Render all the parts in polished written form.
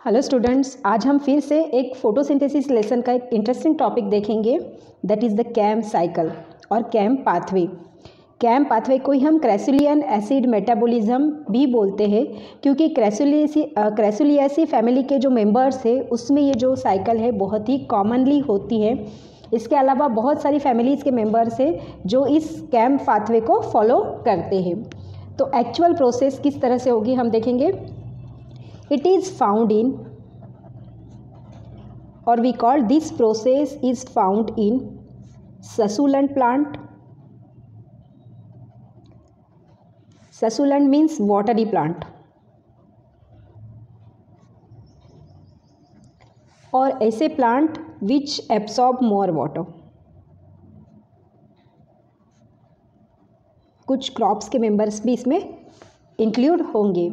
Hello students, आज हम फिर से एक फोटोसिंथेसिस लेसन का एक इंटरेस्टिंग टॉपिक देखेंगे। That is the CAM cycle और कैम पाथवे। कैम पाथवे को ही हम क्रेसुलियन एसिड मेटाबॉलिज्म भी बोलते हैं, क्योंकि क्रेसुलिएसी फैमिली के जो मेंबर्स है उसमें ये जो साइकिल है बहुत ही कॉमनली होती है। इसके अलावा बहुत सारी फैमिलीज़ के मेंबर्स हैं जो इस कैम पाथवे को फॉलो करते हैं। तो एक्चुअल प्रोसेस किस तरह से होगी हम देखेंगे। It is found in, or we call this process is found in succulent plant. Succulent means watery plant. और ऐसे plant which absorb more water. कुछ क्रॉप्स के मेंबर्स भी इसमें इंक्लूड होंगे।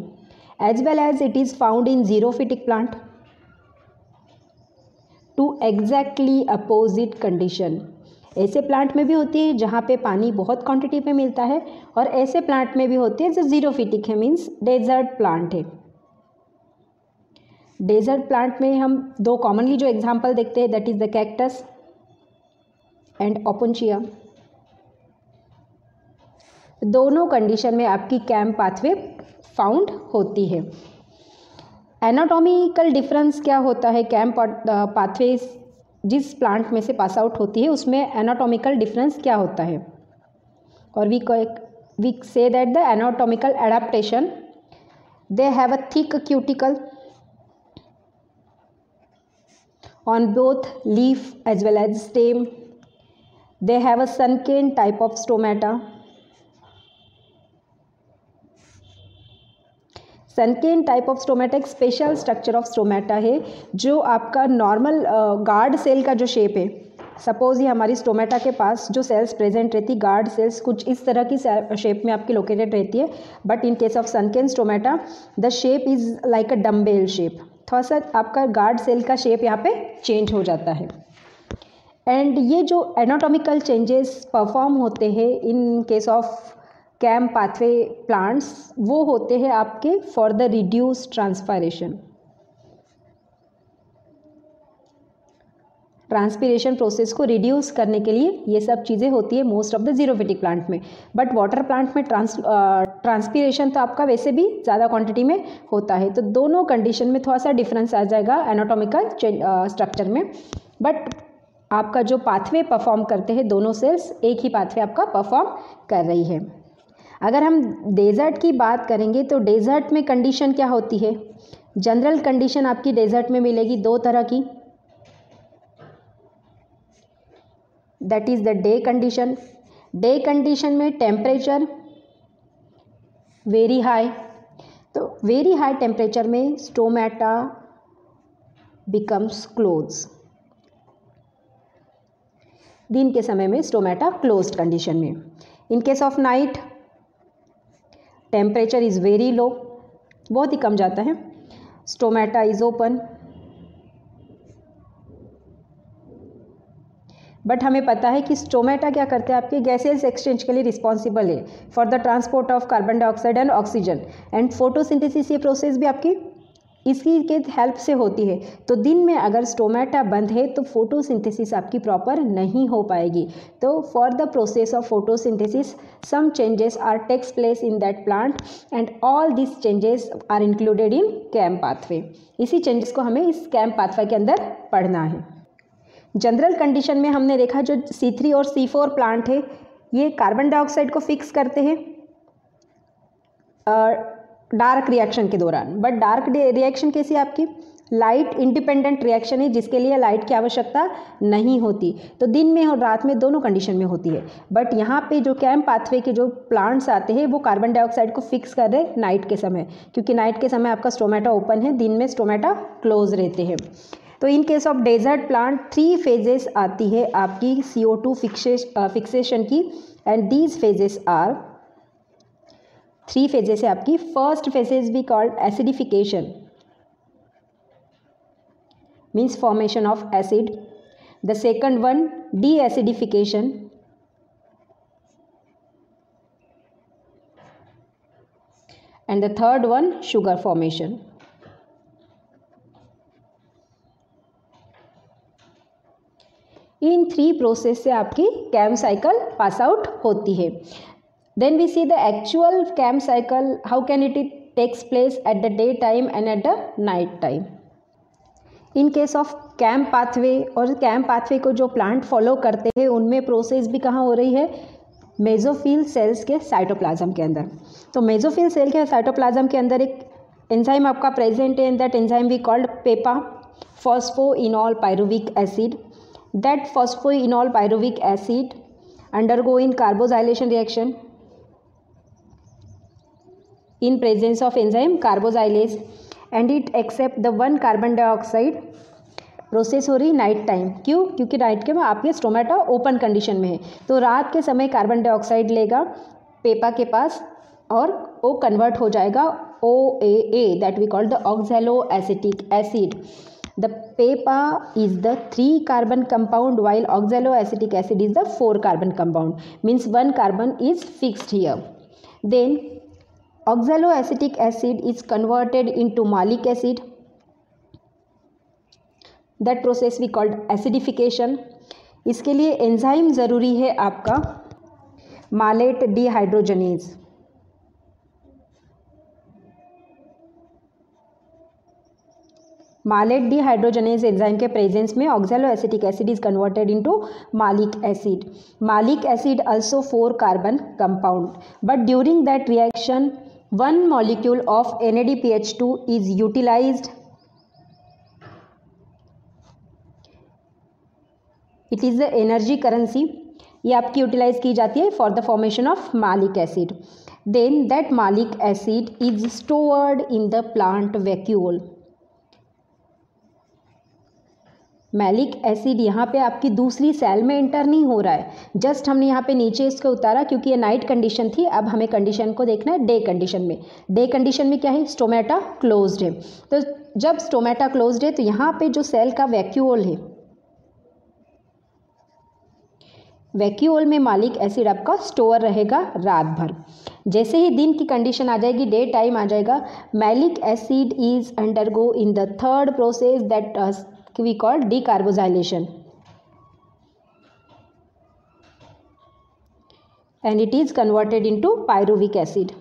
As well as it is found in xerophytic plant. To exactly opposite condition. ऐसे plant में भी होती है जहाँ पे पानी बहुत क्वांटिटी में मिलता है, और ऐसे प्लांट में भी होती है जो जीरोफिटिक है, मीन्स डेजर्ट प्लांट है। डेजर्ट प्लांट में हम दो कॉमनली जो एग्जांपल देखते हैं, that is the cactus and opuntia. दोनों कंडीशन में आपकी कैम पाथवे फाउंड होती है। एनाटॉमिकल डिफरेंस क्या होता है कैम पाथवे जिस प्लांट में से पास आउट होती है उसमें एनाटॉमिकल डिफरेंस क्या होता है। और we say that the anatomical adaptation, they have a thick cuticle on both leaf as well as stem. They have a sunken type of stomata. सनकेन type of stomata एक special structure of stomata है जो आपका normal guard cell का जो shape है। Suppose ये हमारी stomata के पास जो सेल्स प्रेजेंट रहती, गार्ड सेल्स कुछ इस तरह की शेप में आपकी लोकेटेड रहती है, but in case of सनकेन stomata the shape is like a dumbbell shape. थोड़ा सा आपका गार्ड सेल का शेप यहाँ पे चेंज हो जाता है। एंड ये जो एनाटॉमिकल चेंजेस परफॉर्म होते हैं in case of CAM pathway plants, वो होते हैं आपके for the reduce transpiration. Transpiration process को रिड्यूस करने के लिए ये सब चीज़ें होती है most of the xerophytic plant में। बट वाटर प्लांट में ट्रांसपीरेशन तो आपका वैसे भी ज़्यादा क्वांटिटी में होता है, तो दोनों कंडीशन में थोड़ा सा डिफरेंस आ जाएगा एनाटॉमिकल स्ट्रक्चर में। बट आपका जो पाथवे परफॉर्म करते हैं दोनों सेल्स एक ही पाथवे आपका परफॉर्म कर रही है। अगर हम डेजर्ट की बात करेंगे तो डेजर्ट में कंडीशन क्या होती है। जनरल कंडीशन आपकी डेजर्ट में मिलेगी दो तरह की, that is the day condition. Day condition में टेम्परेचर वेरी हाई, तो वेरी हाई टेम्परेचर में स्टोमेटा बिकम्स क्लोज। दिन के समय में स्टोमेटा क्लोज्ड कंडीशन में। इन case of night temperature is very low, बहुत ही कम जाता है, स्टोमेटा इज ओपन। बट हमें पता है कि स्टोमेटा क्या करते हैं, आपके गैसेस एक्सचेंज के लिए रिस्पॉन्सिबल है for the transport of carbon dioxide and oxygen, and photosynthesis ये प्रोसेस भी आपकी इसकी के हेल्प से होती है। तो दिन में अगर स्टोमेटा बंद है तो फोटोसिंथेसिस आपकी प्रॉपर नहीं हो पाएगी। तो for the process of photosynthesis some changes are takes place in that plant and all this changes are included in CAM pathway. इसी चेंजेस को हमें इस कैम पाथवे के अंदर पढ़ना है। जनरल कंडीशन में हमने देखा जो C3 और C4 प्लांट है ये कार्बन डाइऑक्साइड को फिक्स करते हैं डार्क रिएक्शन के दौरान। बट डार्क रिएक्शन कैसी आपकी लाइट इंडिपेंडेंट रिएक्शन है जिसके लिए लाइट की आवश्यकता नहीं होती, तो दिन में और रात में दोनों कंडीशन में होती है। बट यहाँ पे जो कैम पाथवे के जो प्लांट्स आते हैं वो कार्बन डाइऑक्साइड को फिक्स कर रहे नाइट के समय, क्योंकि नाइट के समय आपका स्टोमेटा ओपन है, दिन में स्टोमेटा क्लोज रहते हैं। तो in case of desert plant 3 phases आती है आपकी CO2 फिक्सेशन की, and these phases are 3 phases है आपकी। फर्स्ट फेजेस भी called acidification, means formation of acid. The second one deacidification, and the third one sugar formation. In 3 process से आपकी CAM cycle pass out होती है। Then we see the actual CAM cycle, how can it takes place at the day time and at the night time. In case of CAM pathway, और CAM pathway को जो plant follow करते हैं उनमें process भी कहाँ हो रही है, मेसोफिल सेल्स के साइटोप्लाज्म के अंदर। तो मेसोफिल सेल के साइटोप्लाज्म के अंदर एक एंजाइम आपका प्रेजेंट है, that enzyme we called PEP phosphoenol pyruvic acid. That phosphoenol pyruvic acid undergo in carboxylation reaction in presence of enzyme carboxylase and it accept the 1 carbon dioxide. Process हो रही night time, क्यों, क्योंकि night के में आपके stomata open condition में है, तो रात के समय कार्बन डाइऑक्साइड लेगा पेपा के पास और वो कन्वर्ट हो जाएगा OAA, that we call the oxaloacetic acid. The PEPA is the 3 carbon compound while oxaloacetic acid is the 4 carbon compound, means 1 carbon is fixed here. Then oxaloacetic acid is converted into malic acid. That process we called acidification. इसके लिए enzyme ज़रूरी है आपका मालेट dehydrogenase. मालेट dehydrogenase enzyme के presence में oxaloacetic acid is converted into मालिक acid. मालिक acid also 4 carbon compound, but during that reaction 1 molecule of NADPH2 is utilized. It is the energy currency. ये आपकी यूटिलाइज की जाती है फॉर द फॉर्मेशन ऑफ मालिक एसिड। देन दैट मालिक acid is stored in the plant vacuole. Malic acid यहाँ पे आपकी दूसरी सेल में एंटर नहीं हो रहा है, जस्ट हमने यहाँ पे नीचे इसको उतारा क्योंकि ये नाइट कंडीशन थी। अब हमें कंडीशन को देखना है डे कंडीशन में। डे कंडीशन में क्या है, स्टोमेटा क्लोज्ड है। तो जब स्टोमेटा क्लोज्ड है तो यहाँ पे जो सेल का वैक्यूल है, वैक्यूल में मालिक एसिड आपका स्टोर रहेगा रात भर। जैसे ही दिन की कंडीशन आ जाएगी, डे टाइम आ जाएगा, malic acid is undergo in the 3rd process that we call decarboxylation and it is converted into pyruvic acid.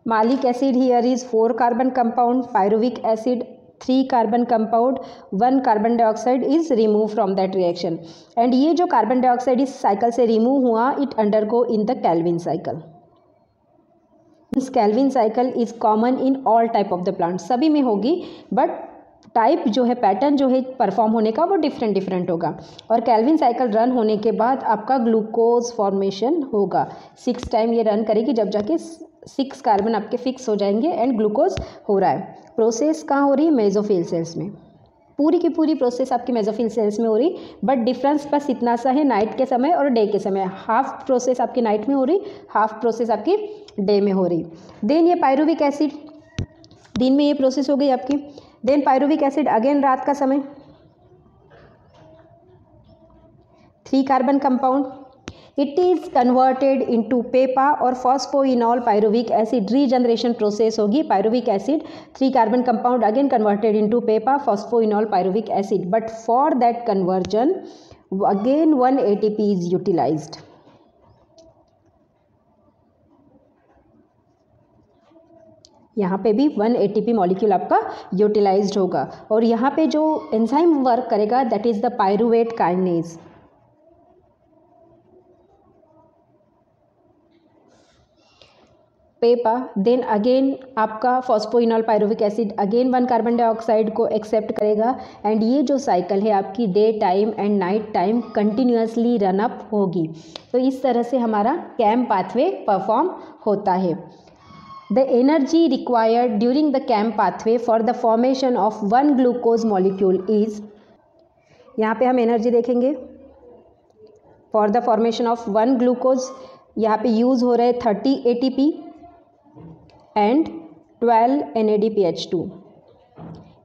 Malic acid here is 4 carbon compound, pyruvic acid 3 carbon compound, 1 carbon dioxide is removed from that reaction and ये जो carbon dioxide इस cycle से remove हुआ, it undergo in the Calvin cycle. This Calvin cycle is common in all type of the plant, सभी में होगी, but type जो है, पैटर्न जो है परफॉर्म होने का वो डिफरेंट होगा। और कैल्विन साइकिल रन होने के बाद आपका ग्लूकोज फॉर्मेशन होगा। 6 टाइम ये रन करेगी, जब जाके 6 कार्बन आपके फिक्स हो जाएंगे एंड ग्लूकोज हो रहा है। प्रोसेस कहाँ हो रही है, मेसोफिल सेल्स में। पूरी की पूरी प्रोसेस आपकी मेसोफिल सेल्स में हो रही, बट डिफरेंस बस इतना सा है नाइट के समय और डे के समय। हाफ प्रोसेस आपकी नाइट में हो रही, हाफ प्रोसेस आपकी डे में हो रही। देन ये पायरुविक एसिड, दिन में ये प्रोसेस हो गई आपकी। देन पायरुविक एसिड अगेन रात का समय, 3 carbon compound, it is converted into PEP और phosphoenol pyruvic acid regeneration process होगी। Pyruvic acid 3 carbon compound again converted into PEP phosphoenol pyruvic acid, but for that conversion again 1 ATP is utilised. यहाँ पे भी 1 ATP molecule आपका utilised होगा और यहाँ पे जो एंजाइम वर्क करेगा that is the pyruvate kinase. PEP then again आपका phosphoenol pyruvic acid again 1 carbon dioxide को एक्सेप्ट करेगा एंड ये जो साइकिल है आपकी day time and night time continuously run up होगी। तो इस तरह से हमारा कैम पाथवे परफॉर्म होता है। The energy required during the CAM pathway for the formation of 1 glucose molecule is, यहाँ पे हम एनर्जी देखेंगे for the formation of 1 glucose, यहाँ पे यूज़ हो रहे 30 ATP and 12 NADPH2।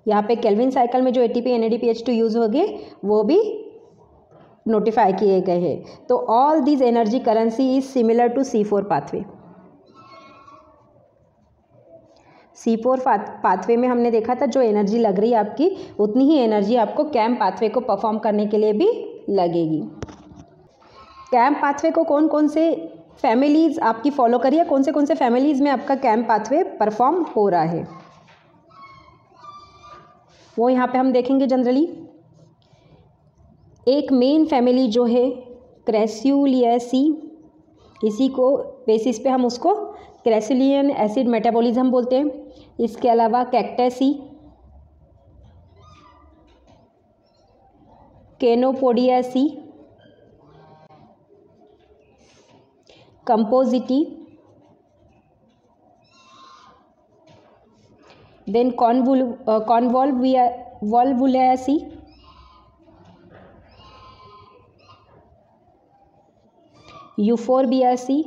यहाँ पे केल्विन साइकिल में जो ATP NADPH2 यूज़ हो गए वो भी नोटिफाई किए गए हैं। तो all this energy currency is similar to C4 pathway। C4 pathway में हमने देखा था जो एनर्जी लग रही है आपकी, उतनी ही एनर्जी आपको कैम पाथवे को परफॉर्म करने के लिए भी लगेगी। कैम पाथवे को कौन कौन से फैमिलीज़ आपकी फॉलो करिए, कौन से फैमिलीज़ में आपका कैम पाथवे परफॉर्म हो रहा है वो यहाँ पे हम देखेंगे। जनरली एक मेन फैमिली जो है क्रैसुलिएसी, इसी को बेसिस पे हम उसको क्रैसुलियन एसिड मेटाबॉलिज्म बोलते हैं। इसके अलावा Cactaceae, Chenopodiaceae, Compositae, then Convolvulaceae, Euphorbiaceae,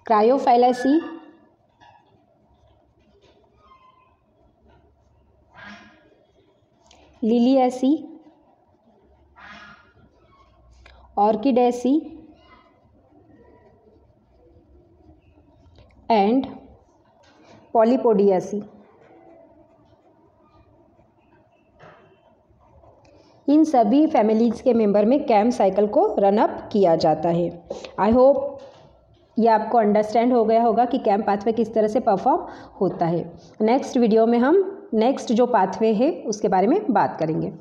Caryophyllaceae, Liliaceae, Orchidaceae and Polypodiaceae. इन सभी फैमिलीज़ के मेंबर में कैम साइकिल को रन अप किया जाता है। आई होप ये आपको अंडरस्टैंड हो गया होगा कि कैम पाथवे किस तरह से परफॉर्म होता है। नेक्स्ट वीडियो में हम नेक्स्ट जो पाथवे है उसके बारे में बात करेंगे।